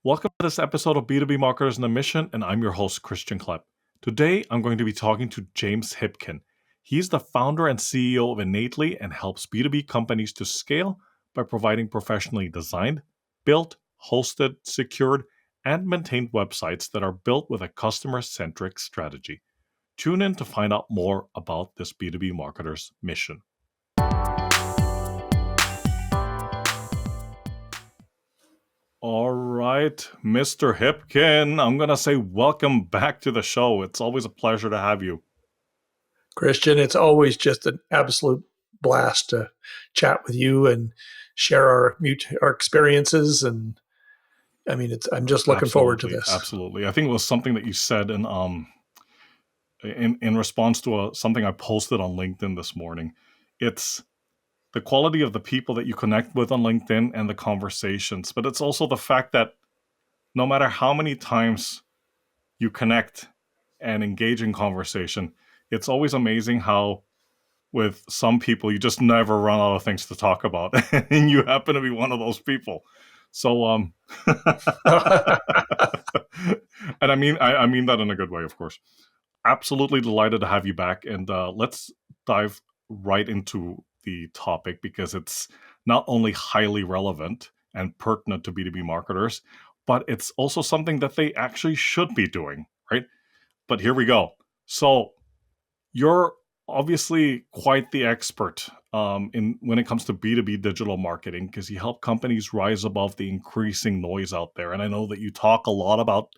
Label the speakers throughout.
Speaker 1: Welcome to this episode of B2B Marketers in a Mission, and I'm your host, Christian Klepp. Today, I'm going to be talking to James Hipkin. He's the founder and CEO of Innately and helps B2B companies to scale by providing professionally designed, built, hosted, secured, and maintained websites that are built with a customer-centric strategy. Tune in to find out more about this B2B Marketer's mission. All right, Mr. Hipkin, I'm going to say welcome back to the show. It's always a pleasure to have you.
Speaker 2: Christian, it's always just an absolute blast to chat with you and share our experiences. And I mean, I'm just looking forward to this.
Speaker 1: Absolutely. I think it was something that you said in response to something I posted on LinkedIn this morning. It's the quality of the people that you connect with on LinkedIn and the conversations, but it's also the fact that no matter how many times you connect and engage in conversation, it's always amazing how with some people you just never run out of things to talk about, and you happen to be one of those people. So, and I mean that in a good way, of course. Absolutely delighted to have you back, and let's dive right into the topic because it's not only highly relevant and pertinent to B2B marketers, but it's also something that they actually should be doing, right? But here we go. So you're obviously quite the expert in when it comes to B2B digital marketing because you help companies rise above the increasing noise out there. And I know that you talk a lot about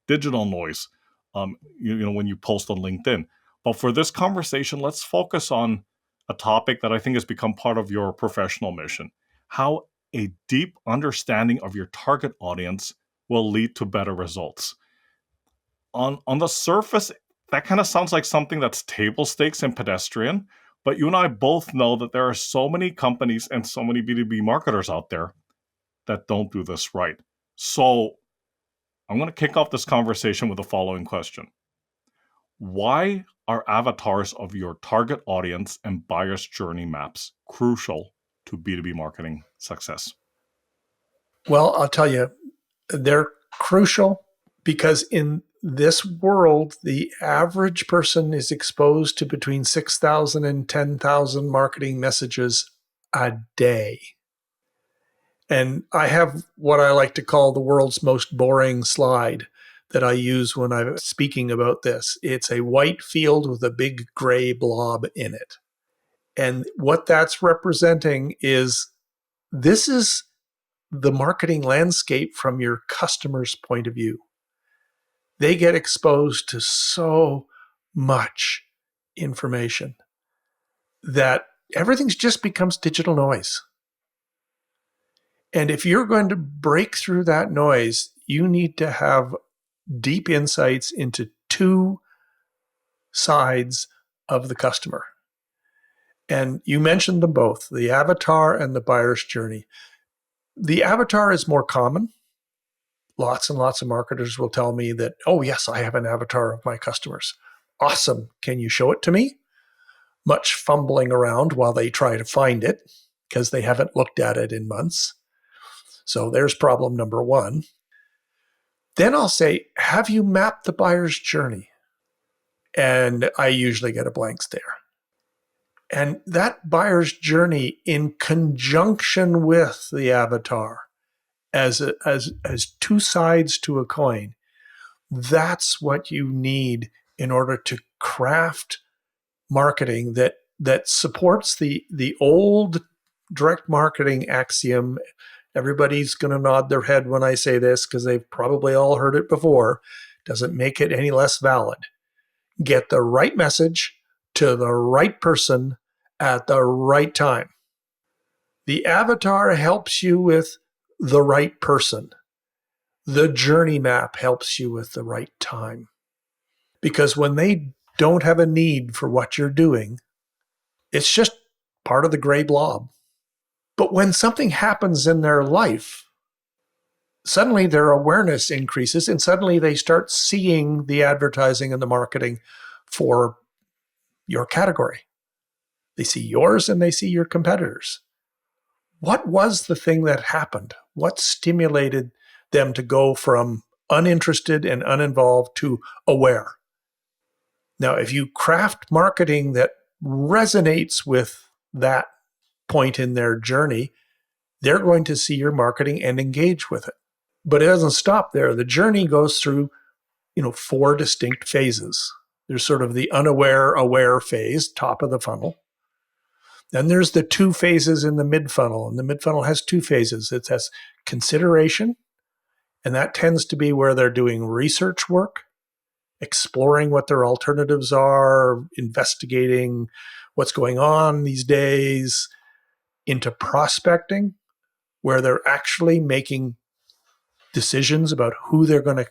Speaker 1: digital noise, when you post on LinkedIn. But for this conversation, let's focus on a topic that I think has become part of your professional mission: how a deep understanding of your target audience will lead to better results. On the surface, that kind of sounds like something that's table stakes and pedestrian, but you and I both know that there are so many companies and so many B2B marketers out there that don't do this right. So I'm going to kick off this conversation with the following question. Why are avatars of your target audience and buyer's journey maps crucial to B2B marketing success?
Speaker 2: Well, I'll tell you, they're crucial because in this world, the average person is exposed to between 6,000 and 10,000 marketing messages a day. And I have what I like to call the world's most boring slide that I use when I'm speaking about this. It's a white field with a big gray blob in it. And what that's representing is this is the marketing landscape from your customer's point of view. They get exposed to so much information that everything just becomes digital noise. And if you're going to break through that noise, you need to have deep insights into two sides of the customer. And you mentioned them both, the avatar and the buyer's journey. The avatar is more common. Lots and lots of marketers will tell me that, oh, yes, I have an avatar of my customers. Awesome. Can you show it to me? Much fumbling around while they try to find it because they haven't looked at it in months. So there's problem number one. Then I'll say, have you mapped the buyer's journey? And I usually get a blank stare. And that buyer's journey in conjunction with the avatar as two sides to a coin, that's what you need in order to craft marketing that supports the old direct marketing axiom. Everybody's going to nod their head when I say this because they've probably all heard it before. Doesn't make it any less valid. Get the right message to the right person at the right time. The avatar helps you with the right person. The journey map helps you with the right time. Because when they don't have a need for what you're doing, it's just part of the gray blob. But when something happens in their life, suddenly their awareness increases and suddenly they start seeing the advertising and the marketing for your category. They see yours and they see your competitors. What was the thing that happened? What stimulated them to go from uninterested and uninvolved to aware. Now, if you craft marketing that resonates with that point in their journey, they're going to see your marketing and engage with it. But it doesn't stop there. The journey goes through, 4 distinct phases. There's sort of the unaware, aware phase, top of the funnel. Then there's the 2 phases in the mid funnel, and the mid funnel has 2 phases. It has consideration, and that tends to be where they're doing research work, exploring what their alternatives are, investigating what's going on these days, into prospecting, where they're actually making decisions about who they're going to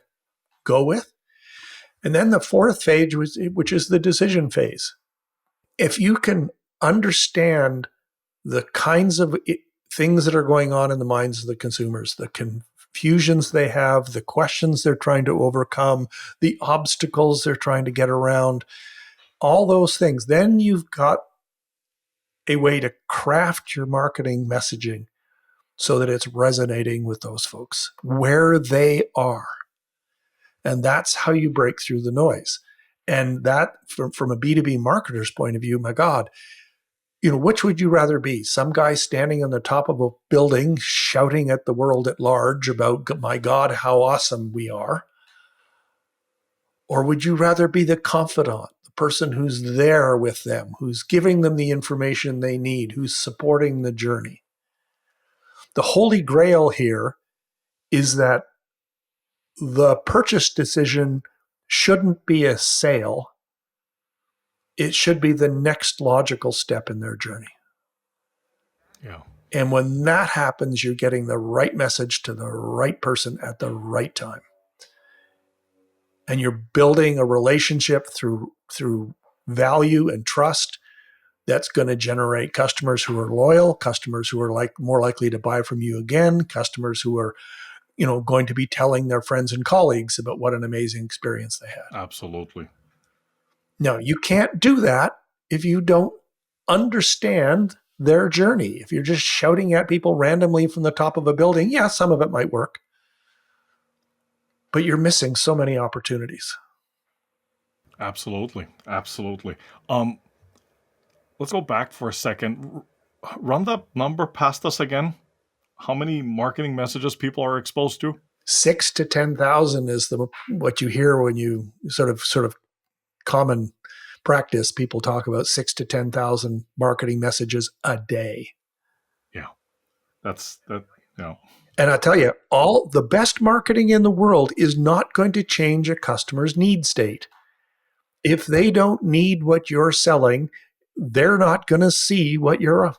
Speaker 2: go with. And then the 4th phase, which is the decision phase. If you can understand the kinds of things that are going on in the minds of the consumers, the confusions they have, the questions they're trying to overcome, the obstacles they're trying to get around, all those things, then you've got a way to craft your marketing messaging so that it's resonating with those folks where they are. And that's how you break through the noise. And that, from a B2B marketer's point of view, my God, which would you rather be? Some guy standing on the top of a building shouting at the world at large about, my God, how awesome we are? Or would you rather be the confidant, the person who's there with them, who's giving them the information they need, who's supporting the journey? The holy grail here is that the purchase decision shouldn't be a sale. It should be the next logical step in their journey.
Speaker 1: Yeah.
Speaker 2: And when that happens, you're getting the right message to the right person at the right time. And you're building a relationship through value and trust that's going to generate customers who are loyal, customers who are more likely to buy from you again, customers who are going to be telling their friends and colleagues about what an amazing experience they had.
Speaker 1: Absolutely.
Speaker 2: Now, you can't do that if you don't understand their journey. If you're just shouting at people randomly from the top of a building, yeah, some of it might work, but you're missing so many opportunities.
Speaker 1: Absolutely. Absolutely. Let's go back for a second. Run that number past us again. How many marketing messages people are exposed to?
Speaker 2: 6 to 10,000 is what you hear when you sort of common practice. People talk about 6 to 10,000 marketing messages a day.
Speaker 1: Yeah, that's that. Yeah,
Speaker 2: and I tell you, all the best marketing in the world is not going to change a customer's need state. If they don't need what you're selling, they're not going to see what you're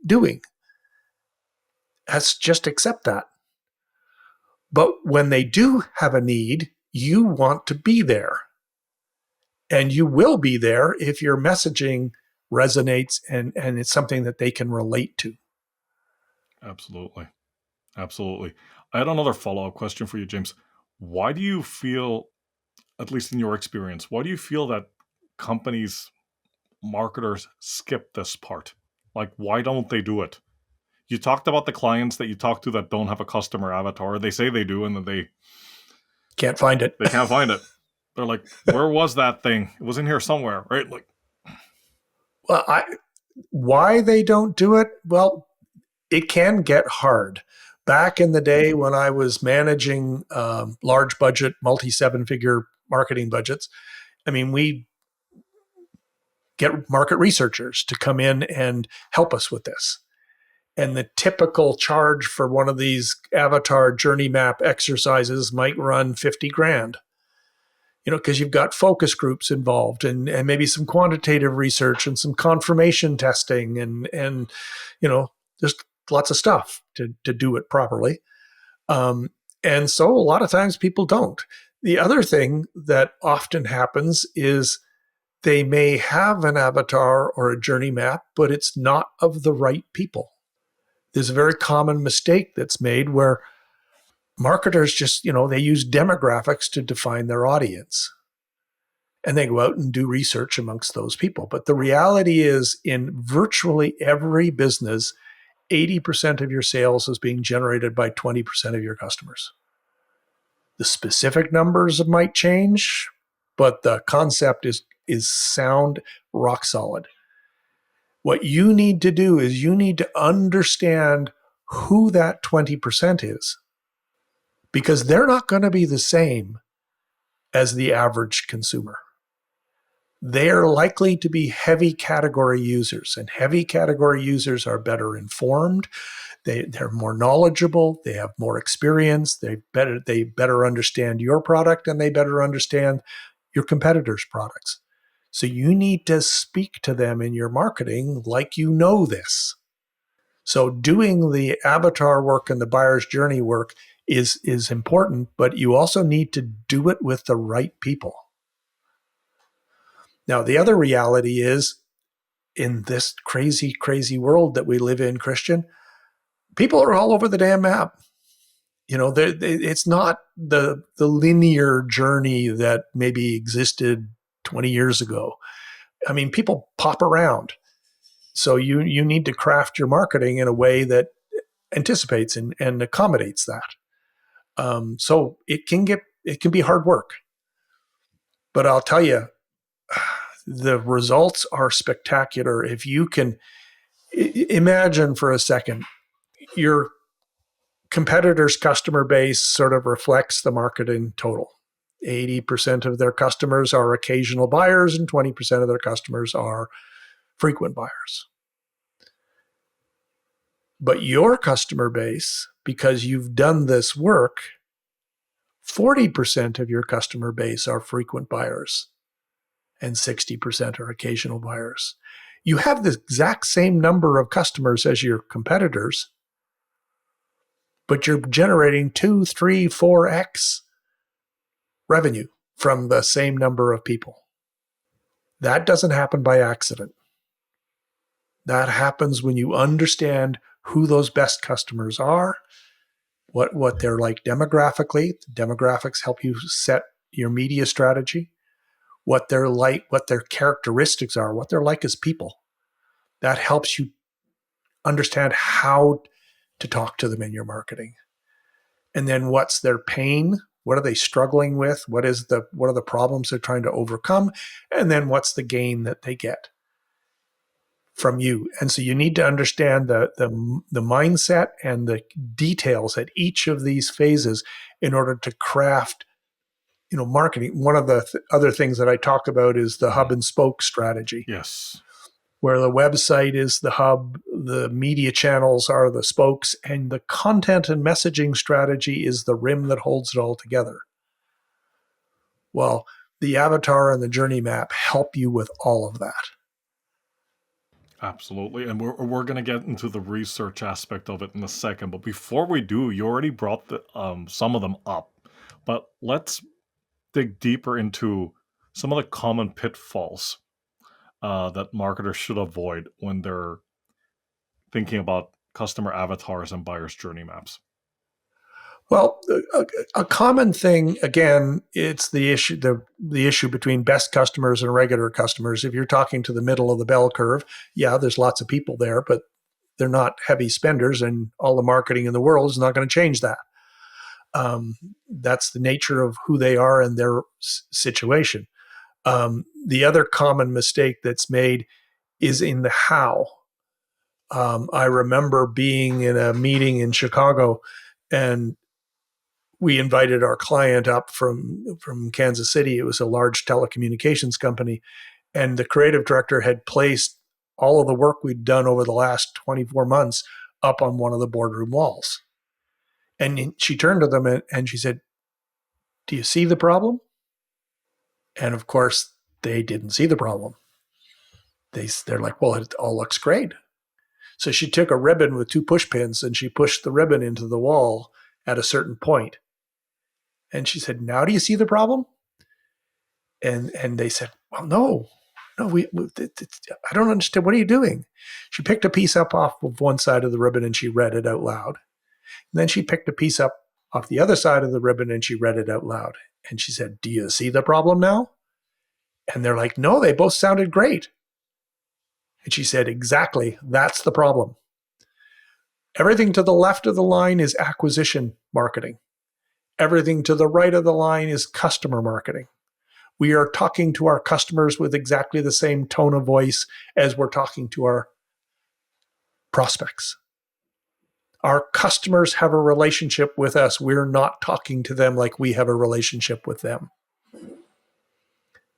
Speaker 2: doing. Let's just accept that. But when they do have a need, you want to be there. And you will be there if your messaging resonates and it's something that they can relate to.
Speaker 1: absolutely. Absolutely. I had another follow-up question for you, James. Why do you feel, at least in your experience, why do you feel that companies, marketers skip this part? Like, why don't they do it? You talked about the clients that you talk to that don't have a customer avatar. They say they do, and then they
Speaker 2: Can't find it.
Speaker 1: can't find it. They're like, where was that thing? It was in here somewhere, right? Like,
Speaker 2: Well, why they don't do it? Well, it can get hard. Back in the day when I was managing large budget, multi-7-figure marketing budgets, we get market researchers to come in and help us with this. And the typical charge for one of these avatar journey map exercises might run 50 grand. Because you've got focus groups involved and maybe some quantitative research and some confirmation testing and there's lots of stuff to do it properly. And so a lot of times people don't. The other thing that often happens is they may have an avatar or a journey map, but it's not of the right people. There's a very common mistake that's made where marketers just, they use demographics to define their audience. And they go out and do research amongst those people. But the reality is, in virtually every business, 80% of your sales is being generated by 20% of your customers. The specific numbers might change, but the concept is sound, rock solid. What you need to do is you need to understand who that 20% is, because they're not going to be the same as the average consumer. They are likely to be heavy category users, and heavy category users are better informed. They're more knowledgeable. They have more experience. They better understand your product, and they better understand your competitors' products. So you need to speak to them in your marketing like you know this. So doing the avatar work and the buyer's journey work is important, but you also need to do it with the right people. Now, the other reality is, in this crazy, crazy world that we live in, Christian, people are all over the damn map. It's not the linear journey that maybe existed 20 years ago. I mean, people pop around. So you need to craft your marketing in a way that anticipates and accommodates that. So it can be hard work. But I'll tell you, the results are spectacular. If you can imagine for a second, your competitor's customer base sort of reflects the market in total. 80% of their customers are occasional buyers, and 20% of their customers are frequent buyers. But your customer base, because you've done this work, 40% of your customer base are frequent buyers and 60% are occasional buyers. You have the exact same number of customers as your competitors, but you're generating 2, 3, 4x revenue from the same number of people. That doesn't happen by accident. That happens when you understand who those best customers are, what they're like demographically. Demographics help you set your media strategy, what they're like, what their characteristics are, what they're like as people. That helps you understand how to talk to them in your marketing. And then what's their pain? What are they struggling with? What are the problems they're trying to overcome? And then what's the gain that they get from you? And so you need to understand the mindset and the details at each of these phases in order to craft, marketing. One of the other things that I talk about is the hub and spoke strategy.
Speaker 1: Yes.
Speaker 2: Where the website is the hub, the media channels are the spokes, and the content and messaging strategy is the rim that holds it all together. Well, the avatar and the journey map help you with all of that.
Speaker 1: Absolutely. And we're going to get into the research aspect of it in a second. But before we do, you already brought some of them up. But let's dig deeper into some of the common pitfalls that marketers should avoid when they're thinking about customer avatars and buyer's journey maps.
Speaker 2: Well, a common thing, again, it's the issue between best customers and regular customers. If you're talking to the middle of the bell curve, yeah, there's lots of people there, but they're not heavy spenders, and all the marketing in the world is not going to change that. That's the nature of who they are and their situation. The other common mistake that's made is in the how. I remember being in a meeting in Chicago, and we invited our client up from Kansas City. It was a large telecommunications company, and the creative director had placed all of the work we'd done over the last 24 months up on one of the boardroom walls. And she turned to them and she said, "Do you see the problem?" And of course, they didn't see the problem. They're like, "Well, it all looks great." So she took a ribbon with 2 push pins and she pushed the ribbon into the wall at a certain point. And she said, "Now do you see the problem?" And they said, "Well, no, I don't understand. What are you doing?" She picked a piece up off of one side of the ribbon and she read it out loud. And then she picked a piece up off the other side of the ribbon and she read it out loud. And she said, "Do you see the problem now?" And they're like, "No, they both sounded great." And she said, "Exactly. That's the problem. Everything to the left of the line is acquisition marketing. Everything to the right of the line is customer marketing. We are talking to our customers with exactly the same tone of voice as we're talking to our prospects. Our customers have a relationship with us. We're not talking to them like we have a relationship with them.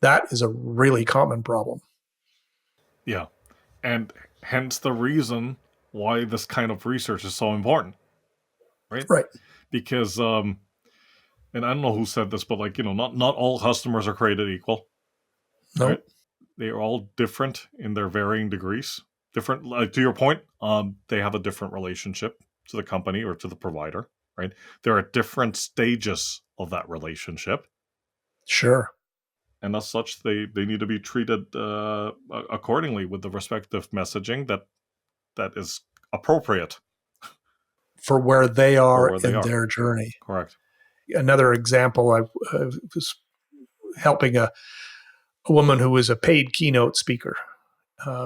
Speaker 2: That is a really common problem.
Speaker 1: Yeah. And hence the reason why this kind of research is so important, right?
Speaker 2: Right.
Speaker 1: Because and I don't know who said this, but like, not all customers are created equal, right?
Speaker 2: No.
Speaker 1: They are all different in their varying degrees. Different, like to your point, they have a different relationship to the company or to the provider, right? There are different stages of that relationship,
Speaker 2: Sure.
Speaker 1: and as such, they need to be treated accordingly with the respective messaging that is appropriate
Speaker 2: For where they
Speaker 1: for
Speaker 2: are
Speaker 1: where they
Speaker 2: in
Speaker 1: are.
Speaker 2: their journey.
Speaker 1: Correct.
Speaker 2: Another example, I was helping a woman who was a paid keynote speaker.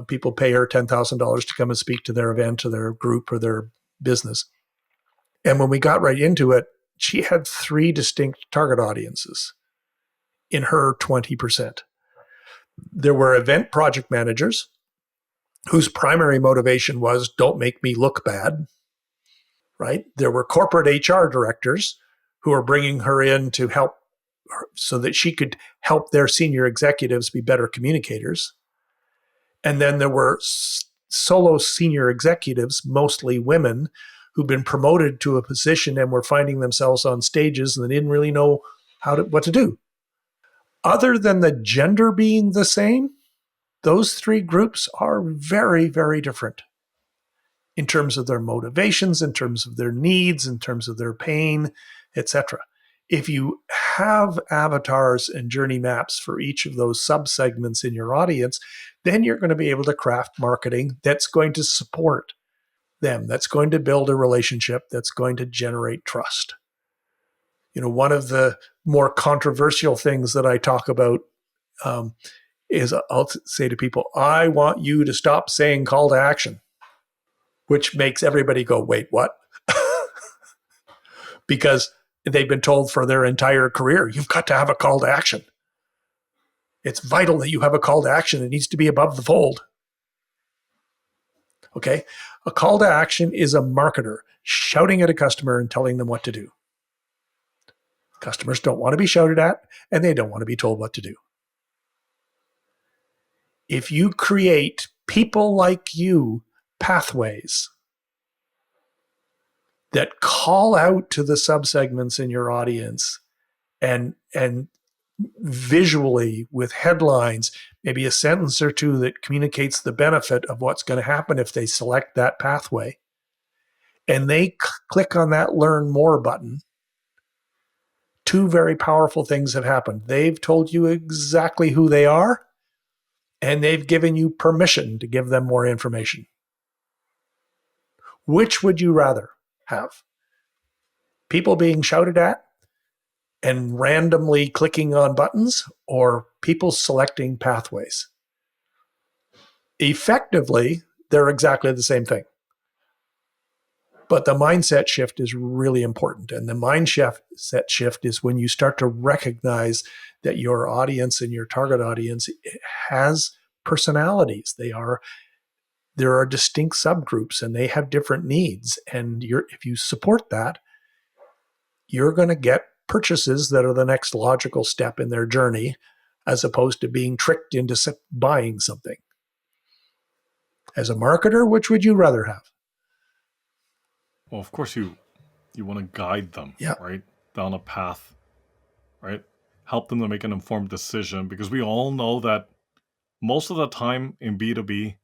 Speaker 2: People pay her $10,000 to come and speak to their event or their group or their business. And when we got right into it, she had 3 distinct target audiences in her 20%. There were event project managers whose primary motivation was don't make me look bad, right? There were corporate HR directors who were bringing her in to help her so that she could help their senior executives be better communicators. And then there were solo senior executives, mostly women, who've been promoted to a position and were finding themselves on stages and they didn't really know what to do. Other than the gender being the same, those 3 groups are very, very different in terms of their motivations, in terms of their needs, in terms of their pain, etc. If you have avatars and journey maps for each of those subsegments in your audience, then you're going to be able to craft marketing that's going to support them, that's going to build a relationship, that's going to generate trust. One of the more controversial things that I talk about is I'll say to people, I want you to stop saying call to action, which makes everybody go, wait, what? Because they've been told for their entire career, you've got to have a call to action. It's vital that you have a call to action. It needs to be above the fold. Okay. A call to action is a marketer shouting at a customer and telling them what to do. Customers don't want to be shouted at and they don't want to be told what to do. If you create people like you pathways that call out to the subsegments in your audience and visually with headlines, maybe a sentence or two that communicates the benefit of what's going to happen if they select that pathway, and they click on that learn more button, 2 very powerful things have happened. They've told you exactly who they are, and they've given you permission to give them more information. Which would you rather have? People being shouted at and randomly clicking on buttons, or people selecting pathways? Effectively, they're exactly the same thing. But the mindset shift is really important. And the mindset shift is when you start to recognize that your audience and your target audience has personalities. There are distinct subgroups and they have different needs. And if you support that, you're going to get purchases that are the next logical step in their journey, as opposed to being tricked into buying something. As a marketer, which would you rather have?
Speaker 1: Well, of course you want to guide them,
Speaker 2: Yeah.
Speaker 1: right, down a path, right? Help them to make an informed decision, because we all know that most of the time in B2B,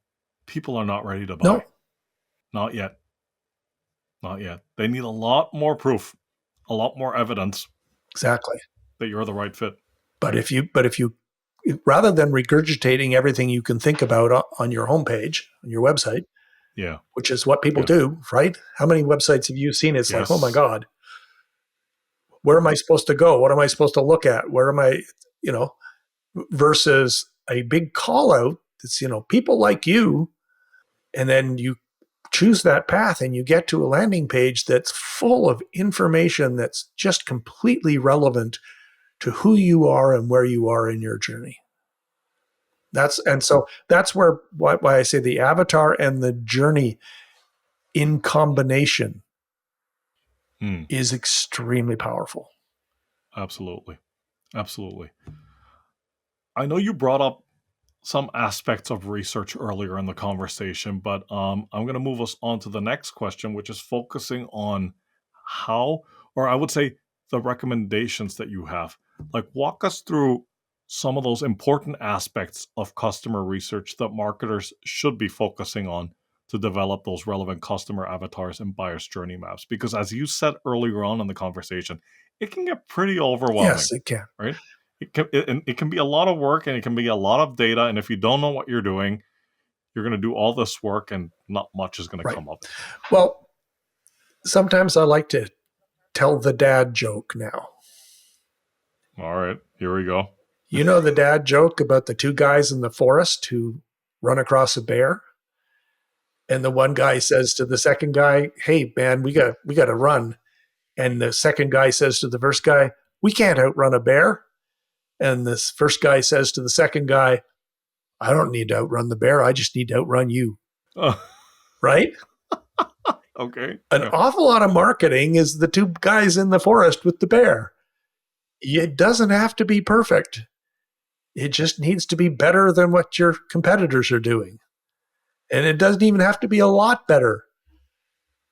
Speaker 1: people are not ready to buy.
Speaker 2: No.
Speaker 1: Not yet. Not yet. They need a lot more proof, a lot more evidence
Speaker 2: Exactly.
Speaker 1: that you're the right fit.
Speaker 2: But if you rather than regurgitating everything you can think about on your homepage, on your website,
Speaker 1: Yeah.
Speaker 2: which is what people
Speaker 1: Yeah.
Speaker 2: do, right? How many websites have you seen? It's like, oh my
Speaker 1: Yes.
Speaker 2: God, where am I supposed to go? What am I supposed to look at? Where am I, versus a big call out that's, people like you. And then you choose that path and you get to a landing page that's full of information that's just completely relevant to who you are and where you are in your journey. That's why I say the avatar and the journey in combination
Speaker 1: Mm,
Speaker 2: is extremely powerful.
Speaker 1: absolutely. Absolutely. I know you brought up some aspects of research earlier in the conversation, but I'm going to move us on to the next question, which is focusing on how, or I would say, the recommendations that you have. Like, walk us through some of those important aspects of customer research that marketers should be focusing on to develop those relevant customer avatars and buyer's journey maps. Because, as you said earlier on in the conversation, it can get pretty overwhelming,
Speaker 2: Yes, it can.
Speaker 1: right? It can be a lot of work and it can be a lot of data. And if you don't know what you're doing, you're going to do all this work and not much is going to
Speaker 2: Right.
Speaker 1: come of it.
Speaker 2: Well, sometimes I like to tell the dad joke now.
Speaker 1: All right, here we go.
Speaker 2: You know the dad joke about the two guys in the forest who run across a bear? And the one guy says to the second guy, "Hey man, we got to run." And the second guy says to the first guy, "We can't outrun a bear." And this first guy says to the second guy, "I don't need to outrun the bear. I just need to outrun you."
Speaker 1: Uh,
Speaker 2: Right?
Speaker 1: okay.
Speaker 2: An
Speaker 1: Yeah.
Speaker 2: awful lot of marketing is the two guys in the forest with the bear. It doesn't have to be perfect. It just needs to be better than what your competitors are doing. And it doesn't even have to be a lot better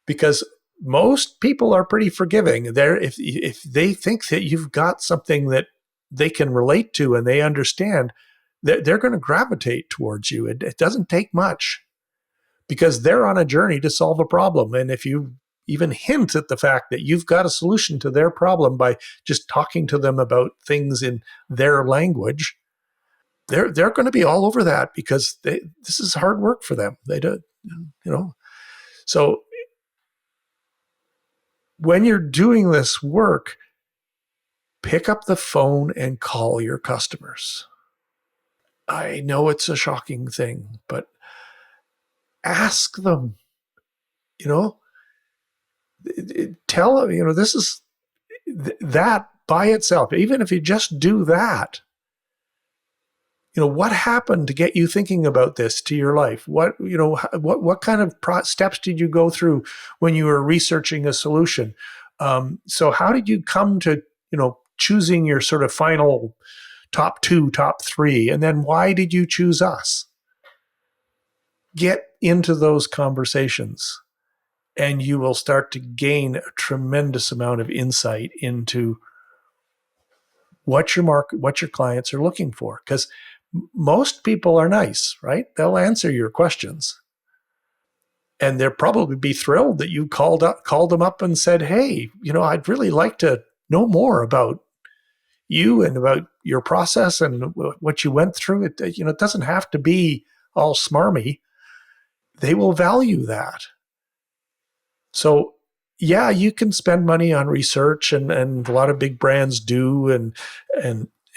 Speaker 2: because most people are pretty forgiving. If they think that you've got something that they can relate to and they understand, they're going to gravitate towards you. It doesn't take much because they're on a journey to solve a problem. And if you even hint at the fact that you've got a solution to their problem by just talking to them about things in their language, they're going to be all over that because this is hard work for them. They do, you know. So when you're doing this work, pick up the phone and call your customers. I know it's a shocking thing, but ask them, you know, tell them, this is that by itself. Even if you just do that, what happened to get you thinking about this to your life? What kind of steps did you go through when you were researching a solution? So how did you come to, choosing your sort of final top two, top three? And then why did you choose us? Get into those conversations and you will start to gain a tremendous amount of insight into what your clients are looking for. Because most people are nice, right? They'll answer your questions. And they'll probably be thrilled that you called them up and said, "Hey, I'd really like to know more about you and about your process and what you went through." It doesn't have to be all smarmy. They will value that. So yeah, you can spend money on research and a lot of big brands do and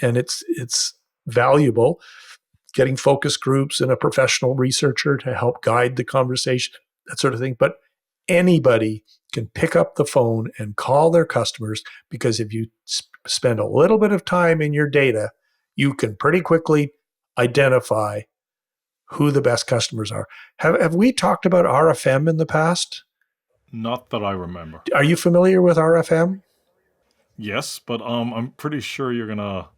Speaker 2: it's valuable getting focus groups and a professional researcher to help guide the conversation, that sort of thing. But anybody can pick up the phone and call their customers because if you spend a little bit of time in your data, you can pretty quickly identify who the best customers are. Have we talked about RFM in the past?
Speaker 1: Not that I remember.
Speaker 2: Are you familiar with RFM?
Speaker 1: Yes, but I'm pretty sure you're gonna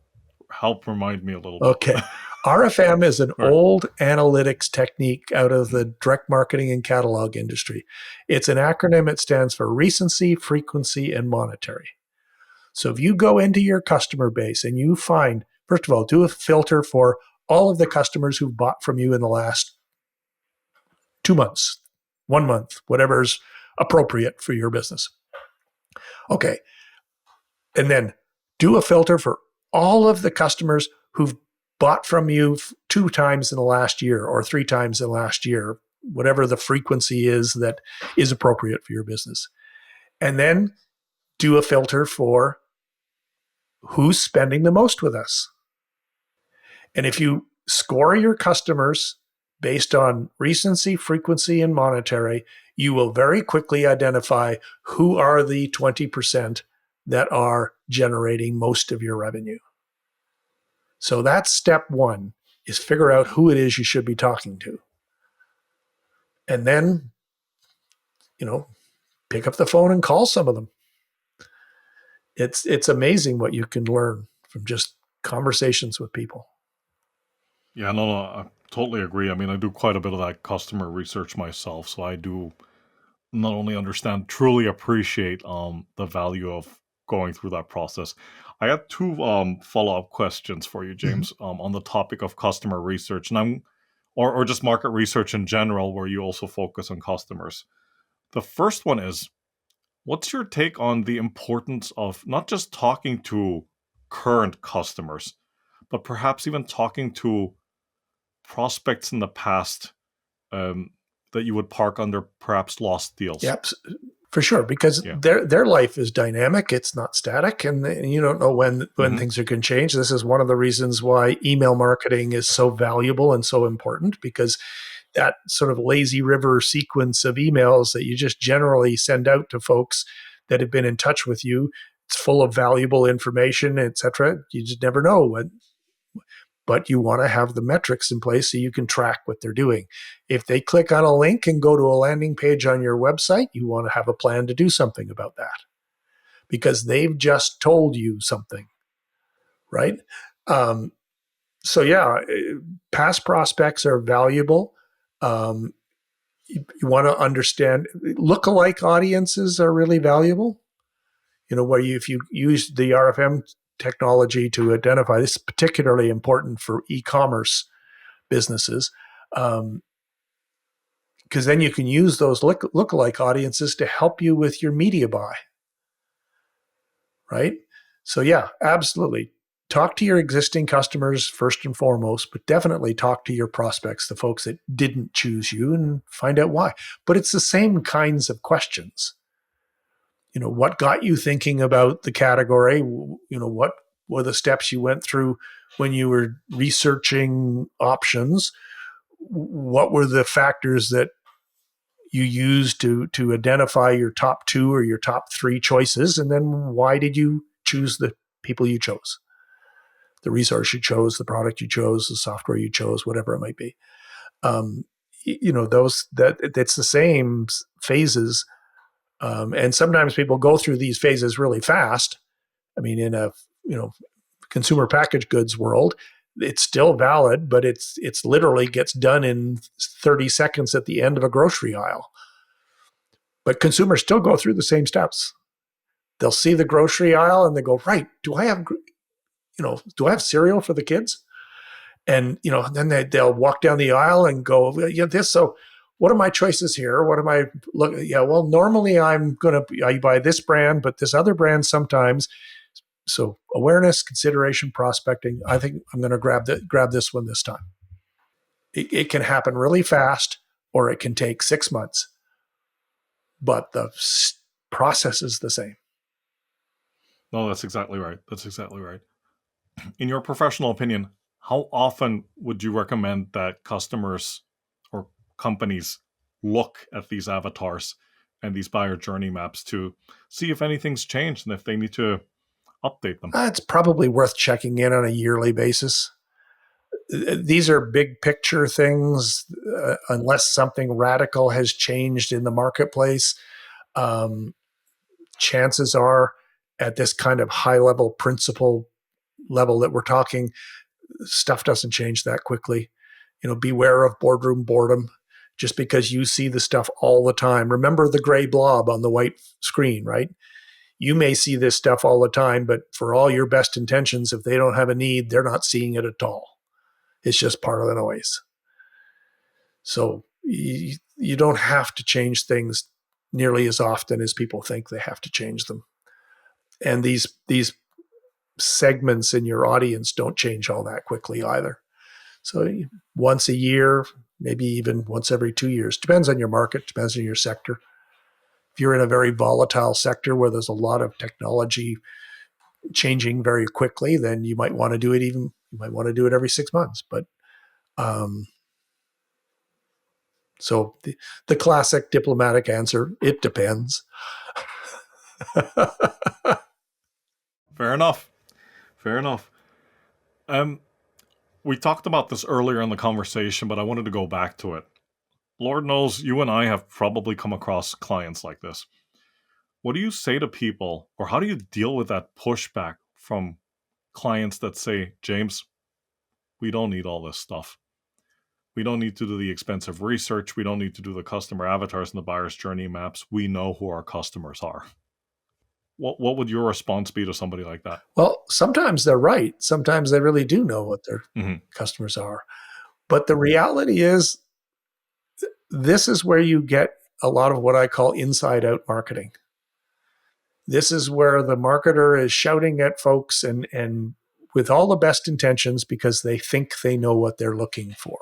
Speaker 1: help remind me a little bit.
Speaker 2: Okay. RFM is an
Speaker 1: All right.
Speaker 2: old analytics technique out of the direct marketing and catalog industry. It's an acronym. It stands for recency, frequency, and monetary. So if you go into your customer base and you find, first of all, do a filter for all of the customers who've bought from you in the last 2 months, 1 month, whatever's appropriate for your business. Okay. And then do a filter for all of the customers who've bought from you 2 times in the last year or 3 times in the last year, whatever the frequency is that is appropriate for your business. And then do a filter for who's spending the most with us. And if you score your customers based on recency, frequency, and monetary, you will very quickly identify who are the 20% that are generating most of your revenue. So that's step one, is figure out who it is you should be talking to. And then, you know, pick up the phone and call some of them. It's amazing what you can learn from just conversations with people.
Speaker 1: Yeah, no, I totally agree. I mean, I do quite a bit of that customer research myself, so I do not only understand, truly appreciate the value of going through that process. I had two follow-up questions for you,
Speaker 2: Mm-hmm.
Speaker 1: James, on the topic of customer research, and or just market research in general, where you also focus on customers. The first one is, what's your take on the importance of not just talking to current customers, but perhaps even talking to prospects in the past, um, that you would park under perhaps lost deals?
Speaker 2: Yep, for sure, because
Speaker 1: Yeah.
Speaker 2: their life is dynamic; it's not static, and you don't know when
Speaker 1: Hmm.
Speaker 2: things are going to change. This is one of the reasons why email marketing is so valuable and so important, because that sort of lazy river sequence of emails that you just generally send out to folks that have been in touch with you, it's full of valuable information, etc. You just never know when, but you want to have the metrics in place so you can track what they're doing. If they click on a link and go to a landing page on your website, you want to have a plan to do something about that, because they've just told you something, right? Um, so yeah, past prospects are valuable. Um, you want to understand lookalike audiences are really valuable. You know, where if you use the RFM technology to identify, this is particularly important for e-commerce businesses, um, because then you can use those lookalike audiences to help you with your media buy, right? So yeah, absolutely. Talk to your existing customers first and foremost, but definitely talk to your prospects, the folks that didn't choose you, and find out why. But it's the same kinds of questions. You know, what got you thinking about the category? You know, what were the steps you went through when you were researching options? What were the factors that you use to identify your top two or your top three choices, and then why did you choose the people you chose, the resource you chose, the product you chose, the software you chose, whatever it might be. um, you know, those that it's the same phases, and sometimes people go through these phases really fast. I mean, in a, you know, consumer packaged goods world, it's still valid, but it's literally gets done in 30 seconds at the end of a grocery aisle. But consumers still go through the same steps. They'll see the grocery aisle and they go, right, do I have, do I have cereal for the kids? And, then they'll walk down the aisle and go, yeah, this. So what are my choices here? What am I look? Yeah, well, normally I buy this brand, but this other brand sometimes. So awareness, consideration, prospecting. I think I'm going to grab this one this time. It can happen really fast, or it can take 6 months, but the process is the same.
Speaker 1: No, that's exactly right. That's exactly right. In your professional opinion, how often would you recommend that customers or companies look at these avatars and these buyer journey maps to see if anything's changed and if they need to update them?
Speaker 2: It's probably worth checking in on a yearly basis. These are big picture things. Unless something radical has changed in the marketplace, um, chances are, at this kind of high level principle level that we're talking, stuff doesn't change that quickly. Beware of boardroom boredom. Just because you see the stuff all the time, remember the gray blob on the white screen, right? You may see this stuff all the time, but for all your best intentions, if they don't have a need, they're not seeing it at all. It's just part of the noise. So you don't have to change things nearly as often as people think they have to change them. And these segments in your audience don't change all that quickly either. So once a year, maybe even once every 2 years, depends on your market, depends on your sector. If you're in a very volatile sector where there's a lot of technology changing very quickly, then you might want to do it every 6 months. But um, So the classic diplomatic answer, it depends.
Speaker 1: Fair enough. Fair enough. Um, we talked about this earlier in the conversation, but I wanted to go back to it. Lord knows you and I have probably come across clients like this. What do you say to people, or how do you deal with that pushback from clients that say, James, we don't need all this stuff. We don't need to do the expensive research. We don't need to do the customer avatars and the buyer's journey maps. We know who our customers are. What would your response be to somebody like that?
Speaker 2: Well, sometimes they're right. Sometimes they really do know what their customers are. But the reality is, this is where you get a lot of what I call inside out marketing. This is where the marketer is shouting at folks and with all the best intentions because they think they know what they're looking for.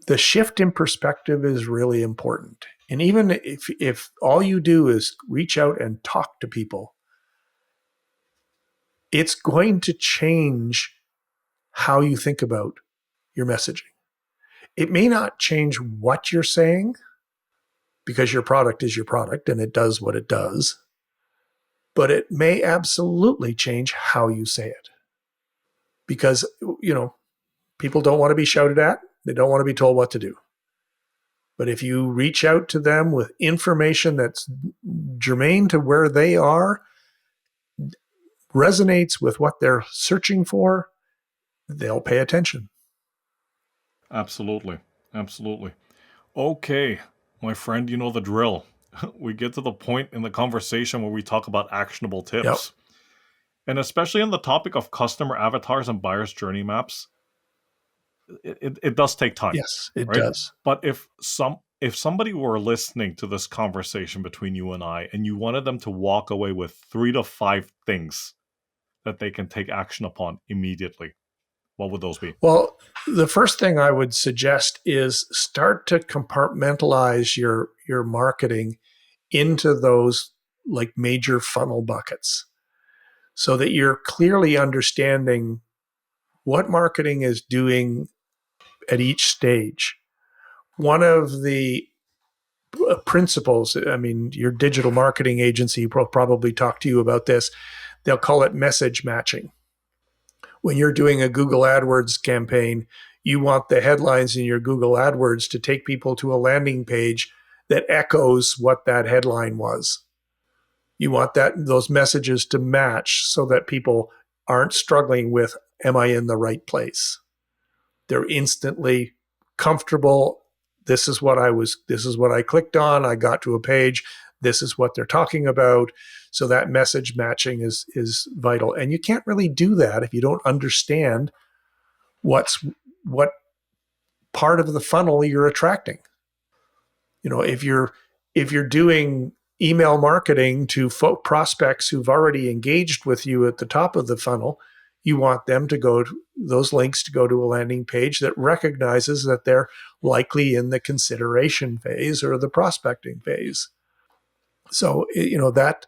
Speaker 2: The shift in perspective is really important. And even if all you do is reach out and talk to people, it's going to change how you think about your messaging. It may not change what you're saying because your product is your product and it does what it does, but it may absolutely change how you say it. Because, people don't want to be shouted at. They don't want to be told what to do. But if you reach out to them with information that's germane to where they are, resonates with what they're searching for, they'll pay attention.
Speaker 1: Absolutely. Absolutely. Okay, my friend, you know the drill. We get to the point in the conversation where we talk about actionable
Speaker 2: Yep.
Speaker 1: tips. And especially on the topic of customer avatars and buyer's journey maps, it does take time,
Speaker 2: Yes, it
Speaker 1: right?
Speaker 2: does.
Speaker 1: But if somebody were listening to this conversation between you and I, and you wanted them to walk away with 3 to 5 things that they can take action upon immediately, what would those be?
Speaker 2: Well, the first thing I would suggest is start to compartmentalize your marketing into those like major funnel buckets so that you're clearly understanding what marketing is doing at each stage. One of the principles, I mean, your digital marketing agency will probably talk to you about this. They'll call it message matching. When you're doing a Google AdWords campaign, you want the headlines in your Google AdWords to take people to a landing page that echoes what that headline was. You want those messages to match so that people aren't struggling with, am I in the right place? They're instantly comfortable. This is what I clicked on. I got to a page. This is what they're talking about. So that message matching is vital. And you can't really do that if you don't understand what part of the funnel you're attracting. If you're doing email marketing to prospects who've already engaged with you at the top of the funnel, you want them to go to those links to go to a landing page that recognizes that they're likely in the consideration phase or the prospecting phase. So that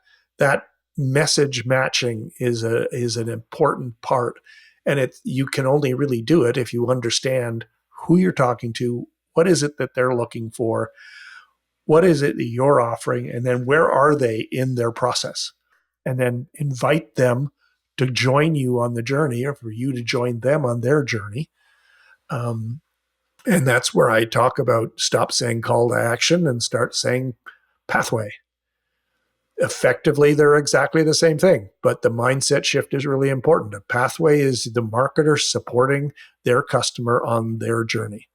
Speaker 2: message matching is an important part, and you can only really do it if you understand who you're talking to, what is it that they're looking for, what is it that you're offering, and then where are they in their process, and then invite them to join you on the journey or for you to join them on their journey. And that's where I talk about stop saying call to action and start saying pathway. Effectively, they're exactly the same thing, but the mindset shift is really important. A pathway is the marketer supporting their customer on their journey.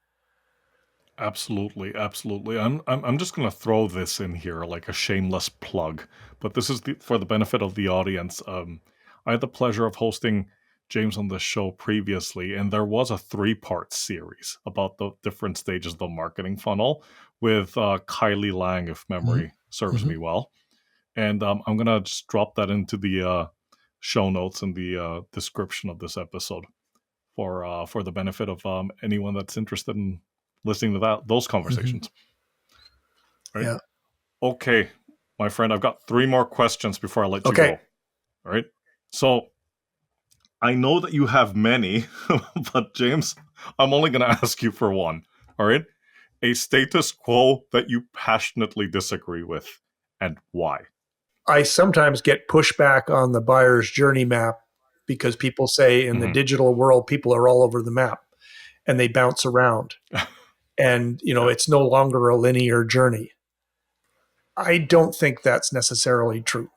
Speaker 1: Absolutely, absolutely. I'm just going to throw this in here like a shameless plug, but this is for the benefit of the audience. I had the pleasure of hosting James on this show previously, and there was a 3-part series about the different stages of the marketing funnel with Kylie Lang, if memory serves me well. And I'm going to just drop that into the show notes and the description of this episode for the benefit of anyone that's interested in listening to those conversations. Right?
Speaker 2: Yeah.
Speaker 1: Okay, my friend, I've got 3 more questions before I let you
Speaker 2: Okay.
Speaker 1: go. All right. So I know that you have many, but James, I'm only going to ask you for one. All right. a status quo that you passionately disagree with, and why?
Speaker 2: I sometimes get pushback on the buyer's journey map because people say in the
Speaker 1: Hmm.
Speaker 2: digital world, people are all over the map and they bounce around. And,
Speaker 1: Yeah.
Speaker 2: it's no longer a linear journey. I don't think that's necessarily true.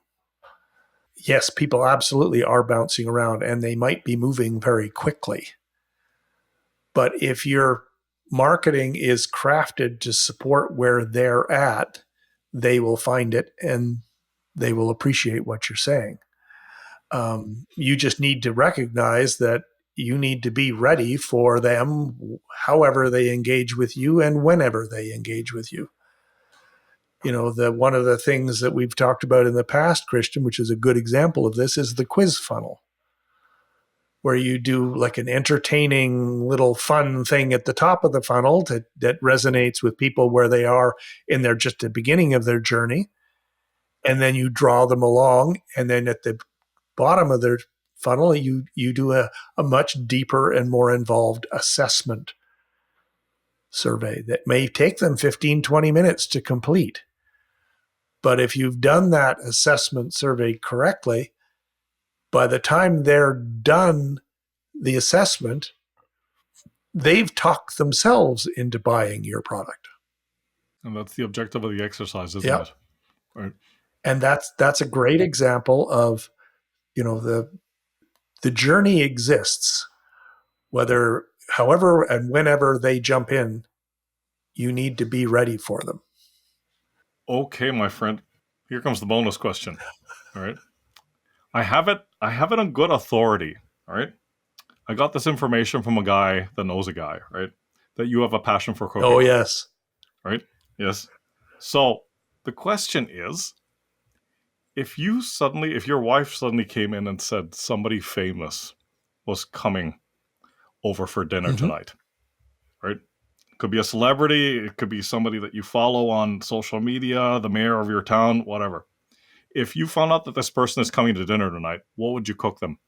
Speaker 2: Yes, people absolutely are bouncing around and they might be moving very quickly. But if your marketing is crafted to support where they're at, they will find it and they will appreciate what you're saying. You just need to recognize that you need to be ready for them, however they engage with you and whenever they engage with you. The one of the things that we've talked about in the past, Christian, which is a good example of this, is the quiz funnel, where you do like an entertaining little fun thing at the top of the funnel that resonates with people where they are in their just the beginning of their journey. And then you draw them along. And then at the bottom of their funnel, you do a much deeper and more involved assessment survey that may take them 15, 20 minutes to complete. But if you've done that assessment survey correctly, by the time they're done the assessment, they've talked themselves into buying your product.
Speaker 1: And that's the objective of the exercise, isn't
Speaker 2: Yep.
Speaker 1: it? Right.
Speaker 2: And that's a great example of, the journey exists, whether however and whenever they jump in, you need to be ready for them.
Speaker 1: Okay, my friend. Here comes the bonus question. All right. I have it. I have it on good authority. All right. I got this information from a guy that knows a guy. Right. That you have a passion for
Speaker 2: Oh
Speaker 1: cooking.
Speaker 2: yes.
Speaker 1: Right. Yes. So the question is, if your wife suddenly came in and said somebody famous was coming over for dinner
Speaker 2: Mm-hmm.
Speaker 1: tonight, right? Could be a celebrity, it could be somebody that you follow on social media, the mayor of your town, whatever. If you found out that this person is coming to dinner tonight, what would you cook them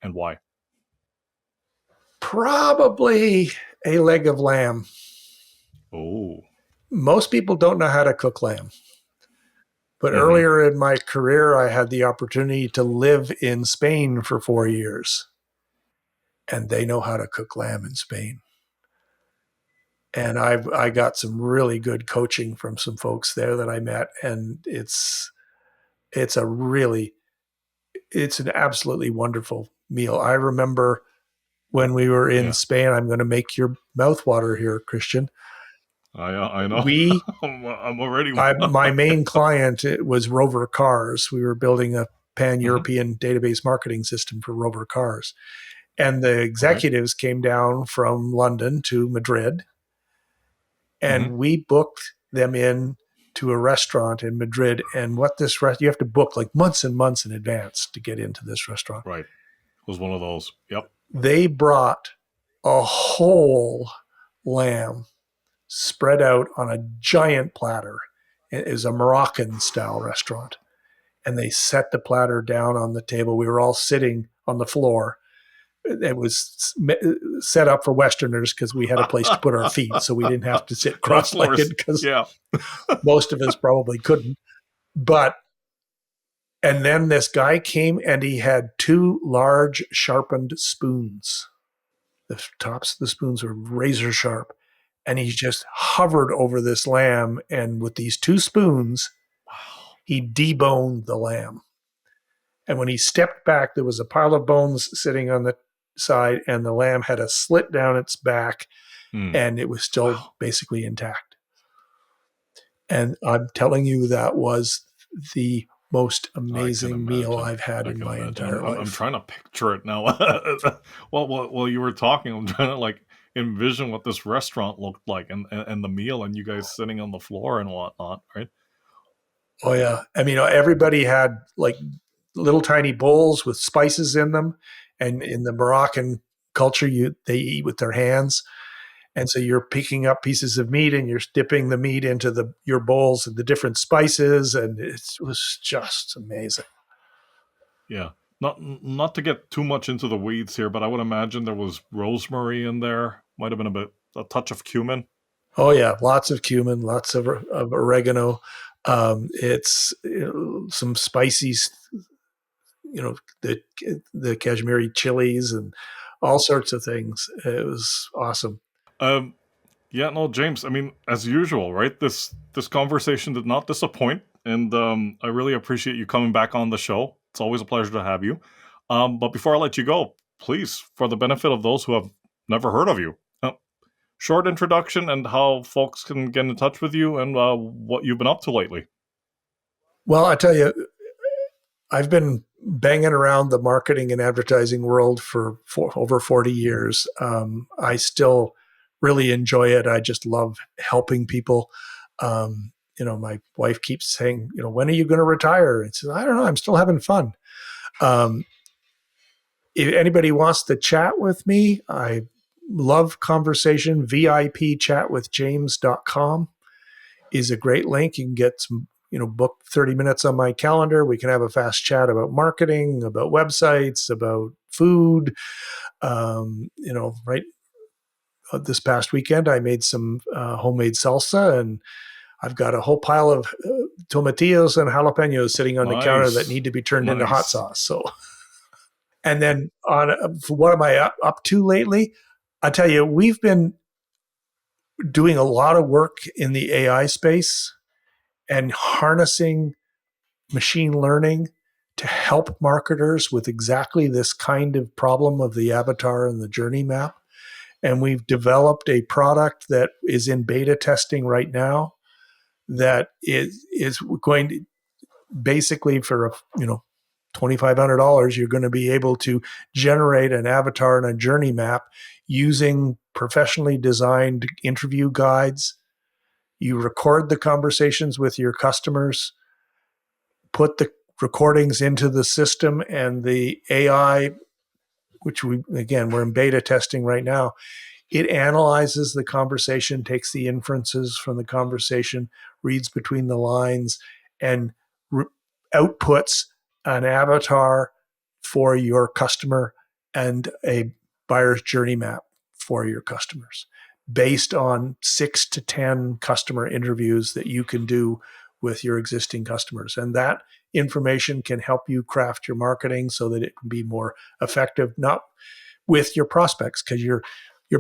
Speaker 1: and why?
Speaker 2: Probably a leg of lamb.
Speaker 1: Oh.
Speaker 2: Most people don't know how to cook lamb. But
Speaker 1: Mm-hmm.
Speaker 2: earlier in my career, I had the opportunity to live in Spain for 4 years, and they know how to cook lamb in Spain. And I got some really good coaching from some folks there that I met, and it's a really it's an absolutely wonderful meal. I remember when we were in
Speaker 1: Yeah.
Speaker 2: Spain. I'm going to make your mouth water here, Christian.
Speaker 1: I know.
Speaker 2: We
Speaker 1: I'm already.
Speaker 2: My main client, it was Rover Cars. We were building a
Speaker 1: Mm-hmm.
Speaker 2: pan-European database marketing system for Rover Cars. And the
Speaker 1: All right.
Speaker 2: executives came down from London to Madrid,
Speaker 1: Mm-hmm.
Speaker 2: and we booked them in to a restaurant in Madrid. And what this you have to book like months and months in advance to get into this restaurant.
Speaker 1: Right. It was one of those. Yep.
Speaker 2: They brought a whole lamb spread out on a giant platter. It is a Moroccan style restaurant. And they set the platter down on the table. We were all sitting on the floor. It was set up for Westerners because we had a place to put our feet, so we didn't have to sit
Speaker 1: Of
Speaker 2: cross-legged
Speaker 1: course.
Speaker 2: because
Speaker 1: Yeah.
Speaker 2: most of us probably couldn't. But and then this guy came and he had two large sharpened spoons. The tops of the spoons were razor sharp, and he just hovered over this lamb, and with these two spoons,
Speaker 1: Wow.
Speaker 2: he deboned the lamb. And when he stepped back, there was a pile of bones sitting on the side, and the lamb had a slit down its back,
Speaker 1: Mm.
Speaker 2: and it was still
Speaker 1: Wow.
Speaker 2: basically intact. And I'm telling you, that was the most
Speaker 1: I can
Speaker 2: amazing meal
Speaker 1: imagine.
Speaker 2: I've had
Speaker 1: I
Speaker 2: in
Speaker 1: can
Speaker 2: my
Speaker 1: imagine.
Speaker 2: entire
Speaker 1: I'm
Speaker 2: life.
Speaker 1: trying to picture it now. While you were talking, I'm trying to like envision what this restaurant looked like and the meal and you guys sitting on the floor and whatnot, right?
Speaker 2: Oh yeah, I mean, everybody had like little tiny bowls with spices in them, and in the Moroccan culture, they eat with their hands. And so you're picking up pieces of meat and you're dipping the meat into your bowls and the different spices, and it was just amazing.
Speaker 1: Yeah. Not to get too much into the weeds here, but I would imagine there was rosemary in there. Might have been a touch of cumin.
Speaker 2: Oh yeah, lots of cumin, lots of oregano. It's some spicy, the Kashmiri chilies and all sorts of things. It was awesome.
Speaker 1: Um, yeah, no, James. I mean, as usual, right? This conversation did not disappoint, and I really appreciate you coming back on the show. It's always a pleasure to have you. But before I let you go, please, for the benefit of those who have never heard of you, short introduction and how folks can get in touch with you and what you've been up to lately.
Speaker 2: Well, I tell you, I've been banging around the marketing and advertising world for over 40 years. I still really enjoy it. I just love helping people. My wife keeps saying, when are you going to retire? And says, I don't know. I'm still having fun. Um, if anybody wants to chat with me, I love conversation. VIP chat with James.com is a great link. You can get some, book 30 minutes on my calendar. We can have a fast chat about marketing, about websites, about food. Right this past weekend, I made some homemade salsa, and I've got a whole pile of tomatillos and jalapenos sitting on the counter that
Speaker 1: Nice,
Speaker 2: need to be turned into hot
Speaker 1: nice.
Speaker 2: sauce. So, and then what am I up to lately? I tell you, we've been doing a lot of work in the AI space and harnessing machine learning to help marketers with exactly this kind of problem of the avatar and the journey map. And we've developed a product that is in beta testing right now that is going to basically for $2,500 you're going to be able to generate an avatar and a journey map using professionally designed interview guides. You record the conversations with your customers, put the recordings into the system, and the AI, which we're in beta testing right now, it analyzes the conversation, takes the inferences from the conversation, reads between the lines, and re- outputs an avatar for your customer and a buyer's journey map for your customers based on 6 to 10 customer interviews that you can do with your existing customers. And that information can help you craft your marketing so that it can be more effective, not with your prospects, because your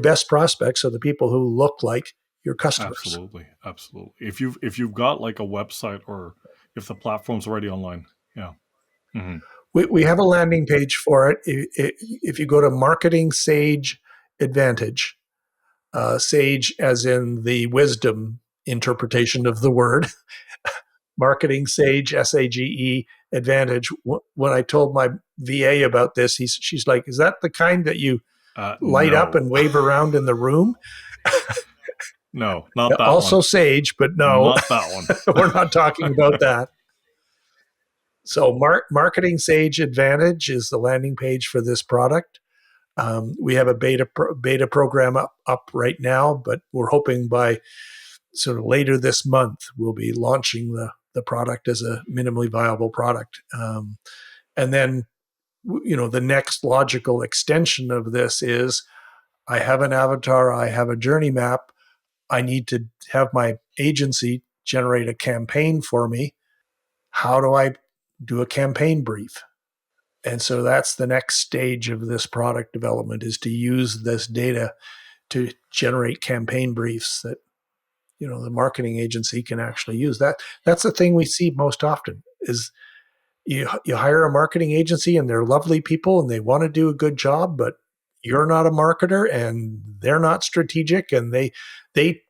Speaker 2: best prospects are the people who look like your customers.
Speaker 1: Absolutely, absolutely. If you've got like a website or if the platform's already online, yeah. Hmm.
Speaker 2: We have a landing page for it. If you go to Marketing Sage Advantage, Sage as in the wisdom interpretation of the word, Marketing Sage, SAGE Advantage. When I told my VA about this, she's like, "Is that the kind that you light up
Speaker 1: No,
Speaker 2: and wave around in the room?"
Speaker 1: no, not that one.
Speaker 2: Also Sage, but no,
Speaker 1: Not that one.
Speaker 2: we're not talking about that. So, Marketing Sage Advantage is the landing page for this product. We have a beta program up right now, but we're hoping by sort of later this month we'll be launching the product as a minimally viable product. And then, the next logical extension of this is I have an avatar, I have a journey map. I need to have my agency generate a campaign for me. How do I do a campaign brief? And so that's the next stage of this product development, is to use this data to generate campaign briefs that the marketing agency can actually use. That's the thing we see most often is you hire a marketing agency and they're lovely people and they want to do a good job, but you're not a marketer and they're not strategic, and they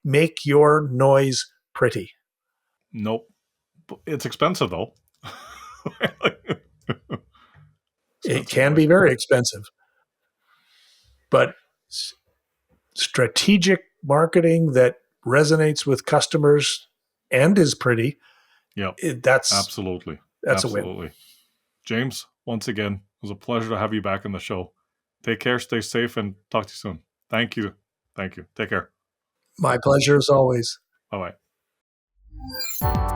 Speaker 2: make your noise pretty.
Speaker 1: Nope. It's expensive though.
Speaker 2: It
Speaker 1: Expensive
Speaker 2: can be
Speaker 1: noise.
Speaker 2: very expensive, but strategic marketing that resonates with customers and is pretty,
Speaker 1: Yep.
Speaker 2: it, that's
Speaker 1: Absolutely.
Speaker 2: that's a win.
Speaker 1: Absolutely. James, once again, it was a pleasure to have you back on the show. Take care, stay safe, and talk to you soon. Thank you. Thank you. Take care.
Speaker 2: My pleasure as always.
Speaker 1: Bye bye.